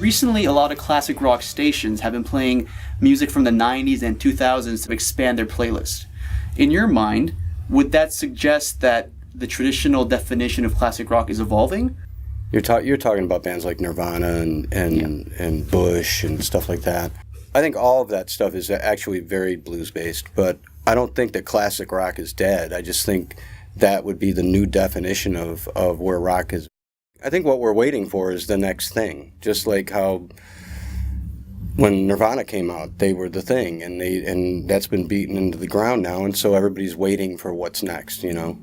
Recently, a lot of classic rock stations have been playing music from the 90s and 2000s to expand their playlist. In your mind, would that suggest that the traditional definition of classic rock is evolving? You're talking about bands like Nirvana and Bush and stuff like that. I think all of that stuff is actually very blues-based, but I don't think that classic rock is dead. I just think that would be the new definition of where rock is. I think what we're waiting for is the next thing. Just like how when Nirvana came out, they were the thing, and that's been beaten into the ground now, and so everybody's waiting for what's next, you know.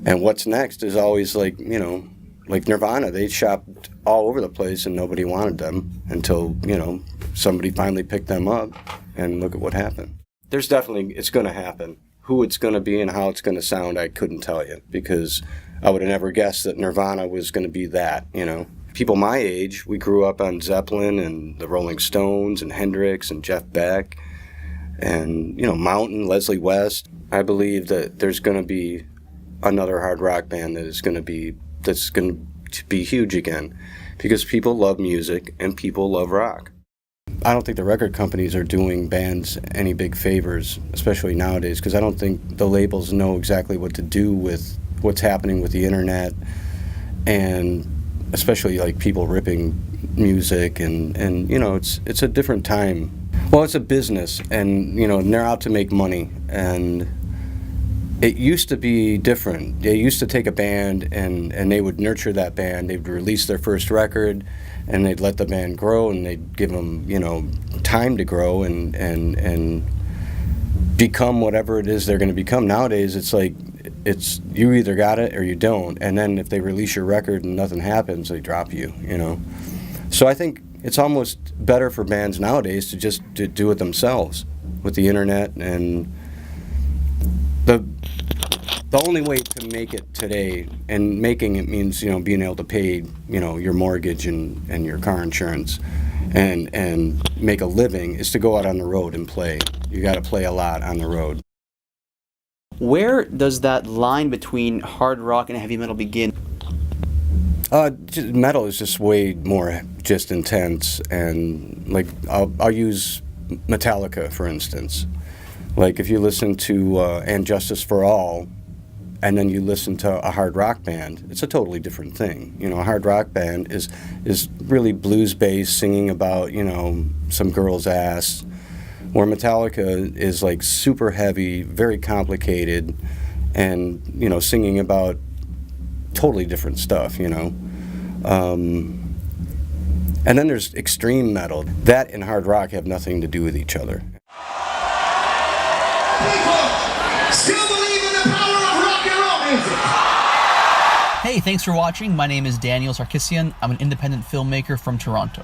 And what's next is always like, you know, like Nirvana, they shopped all over the place and nobody wanted them until, you know, somebody finally picked them up, and look at what happened. There's definitely, it's going to happen. Who it's going to be and how it's going to sound, I couldn't tell you, because I would have never guessed that Nirvana was going to be that, you know. People my age, we grew up on Zeppelin and the Rolling Stones and Hendrix and Jeff Beck and, you know, Mountain, Leslie West. I believe that there's going to be another hard rock band that's going to be huge again, because people love music and people love rock. I don't think the record companies are doing bands any big favors, especially nowadays, because I don't think the labels know exactly what to do with what's happening with the internet, and especially like people ripping music, and you know, it's a different time. Well, it's a business, and you know, and they're out to make money, and it used to be different. They used to take a band and they would nurture that band. They'd release their first record and they'd let the band grow, and they'd give them, you know, time to grow and become whatever it is they're going to become. Nowadays, it's like, it's you either got it or you don't. And then if they release your record and nothing happens, they drop you, you know. So I think it's almost better for bands nowadays to just do it themselves with the internet, and the only way to make it today, and making it means, you know, being able to pay, you know, your mortgage and your car insurance and make a living, is to go out on the road and play. You got to play a lot on the road. Where does that line between hard rock and heavy metal begin? Metal is just way more just intense, and like I'll use Metallica for instance. Like if you listen to And Justice for All, and then you listen to a hard rock band, it's a totally different thing. You know, a hard rock band is really blues-based, singing about, you know, some girl's ass, where Metallica is like super heavy, very complicated, and, you know, singing about totally different stuff, you know. And then there's extreme metal. That and hard rock have nothing to do with each other. Still believe in the power of rock and roll music. Hey, thanks for watching. My name is Daniel Sarkissian. I'm an independent filmmaker from Toronto.